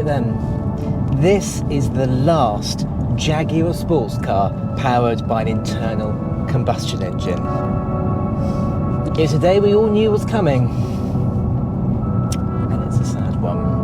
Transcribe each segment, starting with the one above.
then, this is the last Jaguar sports car powered by an internal combustion engine. It's a day we all knew was coming, and it's a sad one.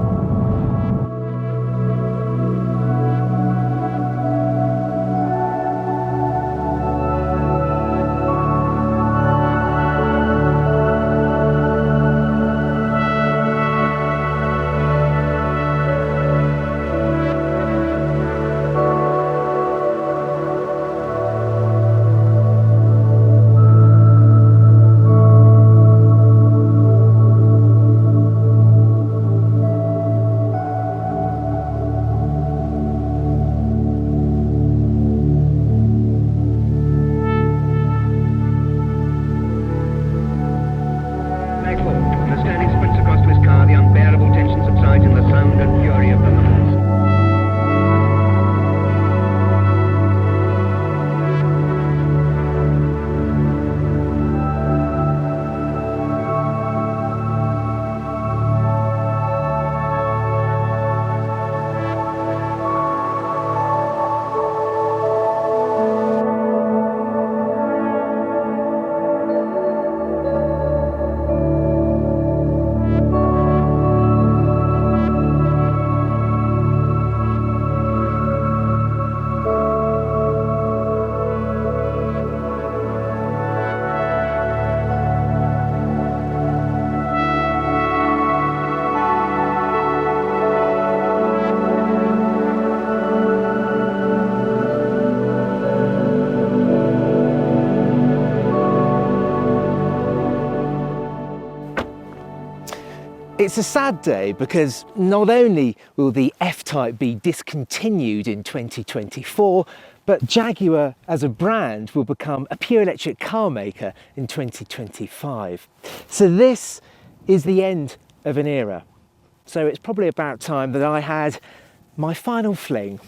It's a sad day because not only will the F-Type be discontinued in 2024, but Jaguar as a brand will become a pure electric car maker in 2025. So this is the end of an era. So it's probably about time that I had my final fling.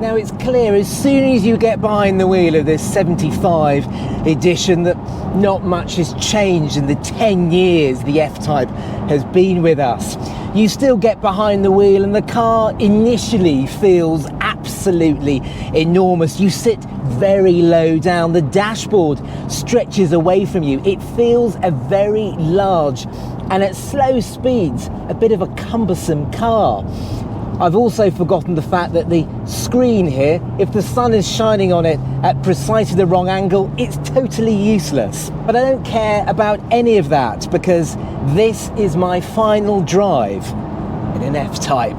Now it's clear as soon as you get behind the wheel of this 75 edition that not much has changed in the 10 years the F-Type has been with us. You still get behind the wheel and the car initially feels absolutely enormous. You sit very low down, the dashboard stretches away from you. It feels a very large and at slow speeds a bit of a cumbersome car. I've also forgotten the fact that the screen here, if the sun is shining on it at precisely the wrong angle, it's totally useless. But I don't care about any of that because this is my final drive in an F-Type.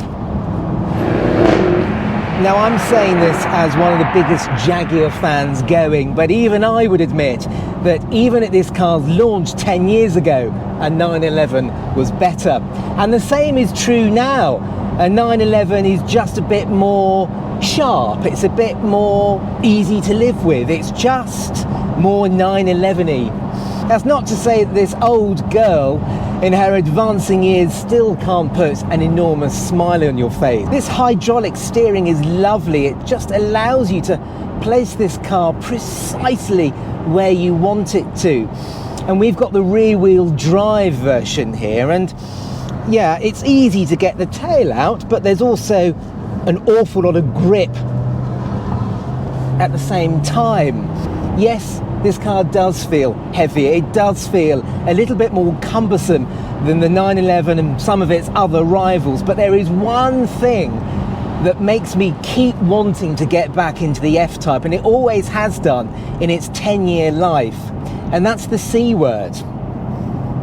Now I'm saying this as one of the biggest Jaguar fans going, but even I would admit that even at this car's launch 10 years ago, a 911 was better. And the same is true now. A 911 is just a bit more sharp, it's a bit more easy to live with, it's just more 911-y. That's not to say that this old girl in her advancing years still can't put an enormous smile on your face. This hydraulic steering is lovely. It just allows you to place this car precisely where you want it to. And we've got the rear-wheel drive version here, and yeah, it's easy to get the tail out, but there's also an awful lot of grip at the same time. Yes, this car does feel heavier. It does feel a little bit more cumbersome than the 911 and some of its other rivals, but there is one thing that makes me keep wanting to get back into the F-Type, and it always has done in its 10-year life, and that's the C word: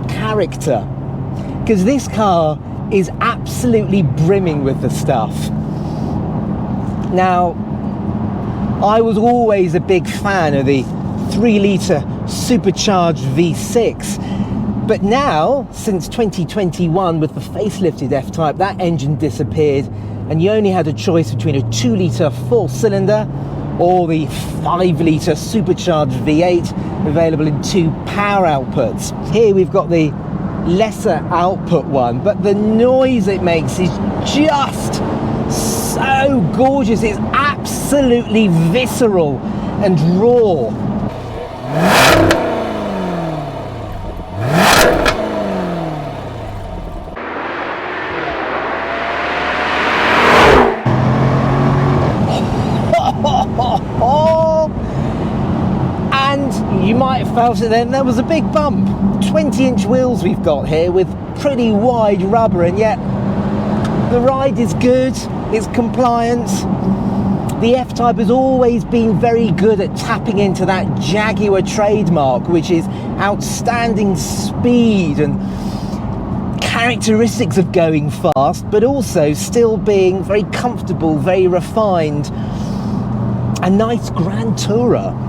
character. Because this car is absolutely brimming with the stuff. Now, I was always a big fan of the 3-litre supercharged V6, but now, since 2021 with the facelifted F-Type, that engine disappeared, and you only had a choice between a 2-litre 4-cylinder or the 5-litre supercharged V8, available in 2 power outputs. Here we've got the lesser output one, but the noise it makes is just so gorgeous. It's absolutely visceral and raw. And you might have felt it then, there was a big bump. 20-inch wheels we've got here with pretty wide rubber, and yet the ride is good, it's compliant. The F-Type has always been very good at tapping into that Jaguar trademark, which is outstanding speed and characteristics of going fast, but also still being very comfortable, very refined, a nice grand tourer.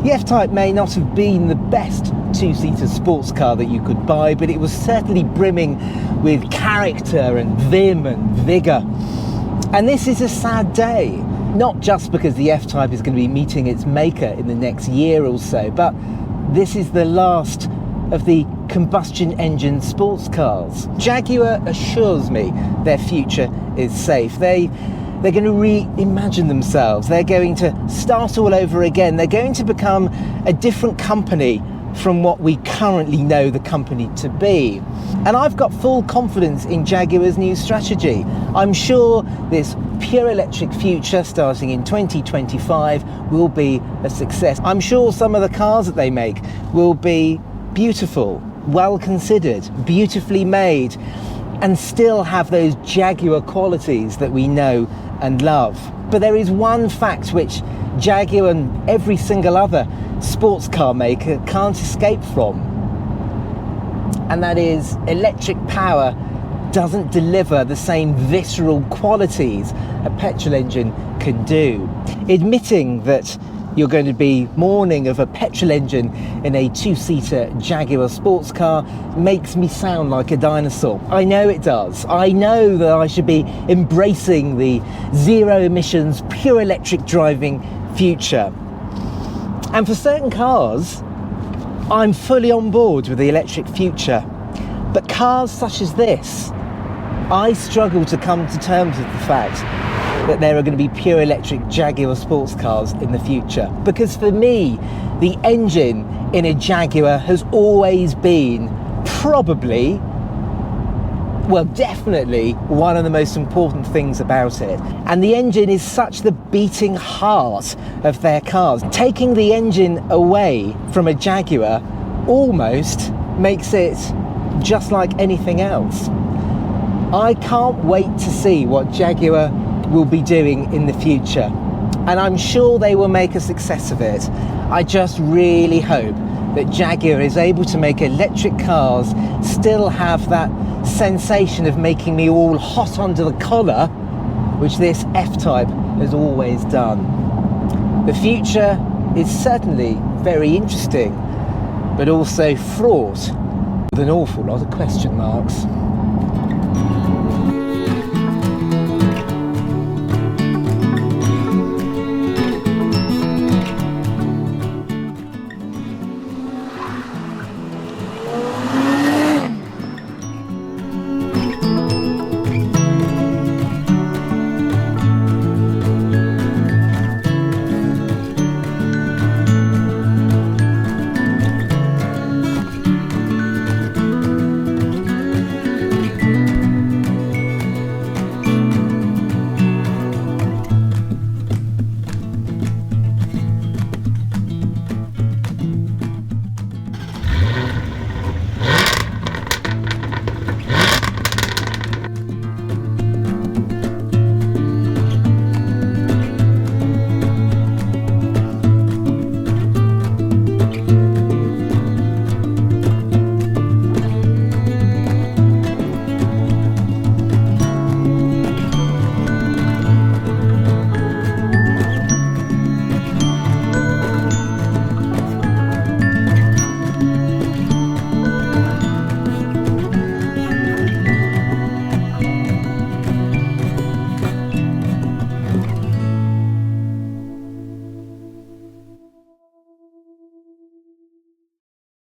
The F-Type may not have been the best 2-seater sports car that you could buy, but it was certainly brimming with character and vim and vigour. And this is a sad day, not just because the F-Type is going to be meeting its maker in the next year or so, but this is the last of the combustion engine sports cars. Jaguar assures me their future is safe. They're going to reimagine themselves. They're going to start all over again. They're going to become a different company from what we currently know the company to be. And I've got full confidence in Jaguar's new strategy. I'm sure this pure electric future starting in 2025 will be a success. I'm sure some of the cars that they make will be beautiful, well considered, beautifully made, and still have those Jaguar qualities that we know and love. But there is one fact which Jaguar and every single other sports car maker can't escape from, and that is electric power doesn't deliver the same visceral qualities a petrol engine can do. Admitting that you're going to be mourning of a petrol engine in a 2-seater Jaguar sports car makes me sound like a dinosaur. I know it does. I know that I should be embracing the zero emissions, pure electric driving future. And for certain cars, I'm fully on board with the electric future. But cars such as this, I struggle to come to terms with the fact that there are going to be pure electric Jaguar sports cars in the future. Because for me, the engine in a Jaguar has always been probably, well, definitely one of the most important things about it. And the engine is such the beating heart of their cars. Taking the engine away from a Jaguar almost makes it just like anything else. I can't wait to see what Jaguar will be doing in the future, and I'm sure they will make a success of it. I just really hope that Jaguar is able to make electric cars still have that sensation of making me all hot under the collar, which this F-Type has always done. The future is certainly very interesting, but also fraught with an awful lot of question marks.